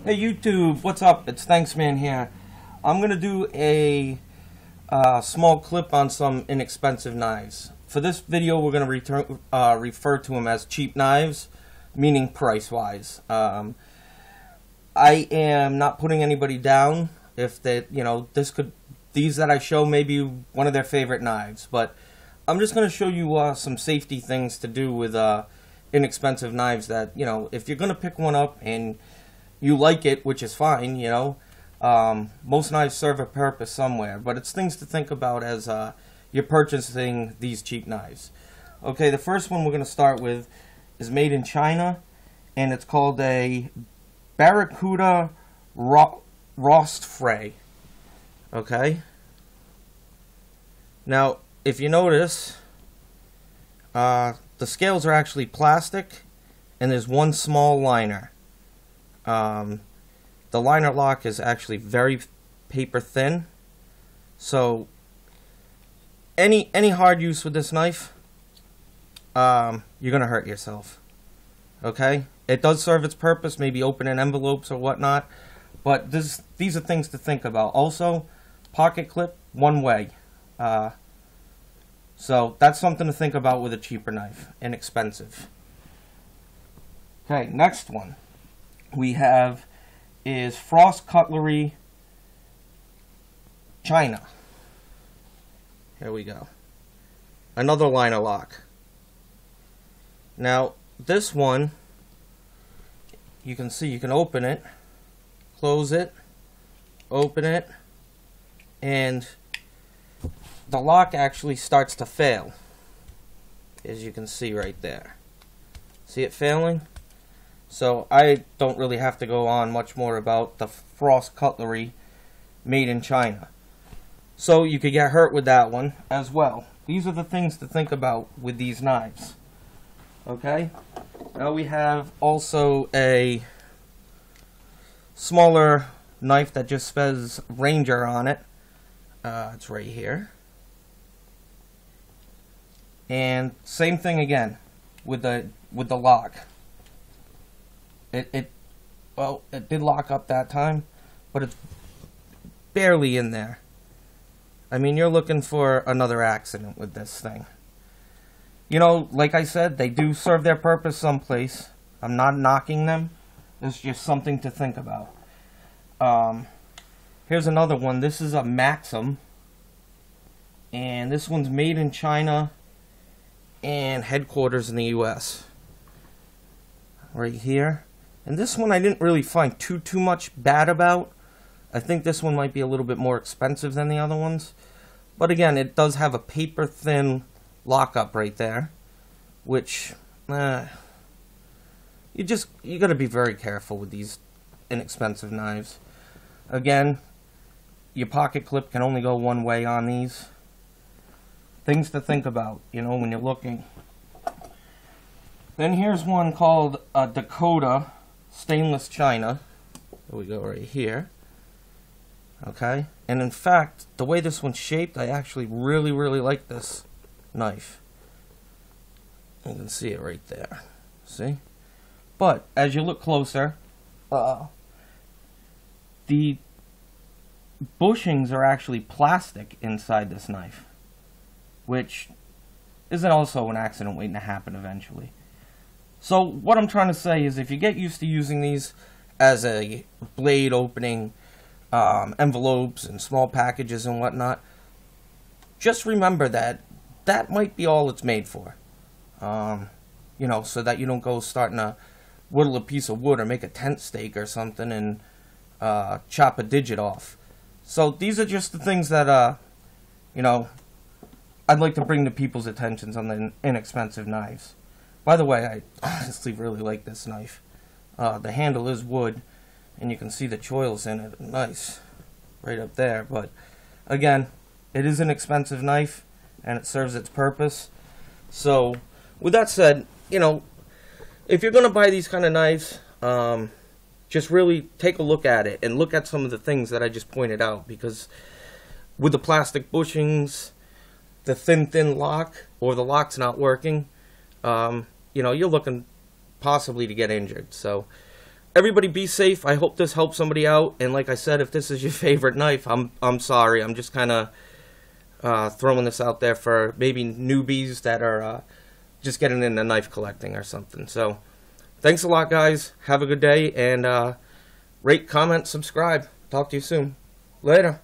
Hey YouTube, what's up? It's Thanksman here. I'm going to do a small clip on some inexpensive knives. For this video, we're going to refer to them as cheap knives, meaning price-wise. I am not putting anybody down if they, these that I show may be one of their favorite knives, but I'm just going to show you some safety things to do with inexpensive knives that, if you're going to pick one up and you like it, which is fine, most knives serve a purpose somewhere, but it's things to think about as you're purchasing these cheap knives. Okay, the first one we're going to start with is made in China, and it's called a Barracuda Rostfrei. Okay, now if you notice, the scales are actually plastic, and there's one small liner. The liner lock is actually very paper thin, so any hard use with this knife, you're gonna hurt yourself. Okay, it does serve its purpose, maybe opening envelopes or whatnot, but these are things to think about. Also, pocket clip one way, so that's something to think about with a cheaper knife, inexpensive. Okay, next one we have is Frost Cutlery China. Here we go. Another liner lock. Now, this one, you can see you can open it, close it, open it, and the lock actually starts to fail, as you can see right there. See it failing? So I don't really have to go on much more about the Frost Cutlery made in China. So you could get hurt with that one as well. These are the things to think about with these knives. Okay, now we have also a smaller knife that just says Ranger on it. It's right here. And same thing again with the lock. It did lock up that time, but it's barely in there. I mean, you're looking for another accident with this thing. Like I said, they do serve their purpose someplace. I'm not knocking them. It's just something to think about. Here's another one. This is a Maxim, and this one's made in China and headquarters in the US. Right here. And this one I didn't really find too much bad about. I think this one might be a little bit more expensive than the other ones. But again, it does have a paper thin lockup right there, which you gotta be very careful with these inexpensive knives. Again, your pocket clip can only go one way on these. Things to think about, when you're looking. Then here's one called Dakota Stainless China. There we go, right here. Okay, and in fact, the way this one's shaped, I actually really like this knife. You can see it right there. See? But as you look closer, the bushings are actually plastic inside this knife, which isn't also an accident waiting to happen eventually. So what I'm trying to say is, if you get used to using these as a blade opening envelopes and small packages and whatnot, just remember that that might be all it's made for. So that you don't go starting to whittle a piece of wood or make a tent stake or something and chop a digit off. So these are just the things that I'd like to bring to people's attentions on the inexpensive knives. By the way, I honestly really like this knife. The handle is wood, and you can see the choils in it. Nice. Right up there. But, again, it is an expensive knife, and it serves its purpose. So, with that said, if you're going to buy these kind of knives, just really take a look at it, and look at some of the things that I just pointed out. Because with the plastic bushings, the thin lock, or the lock's not working, you're looking possibly to get injured. So everybody be safe. I hope this helps somebody out. And like I said, if this is your favorite knife, I'm sorry. I'm just kind of throwing this out there for maybe newbies that are just getting into knife collecting or something. So thanks a lot, guys. Have a good day, and rate, comment, subscribe. Talk to you soon. Later.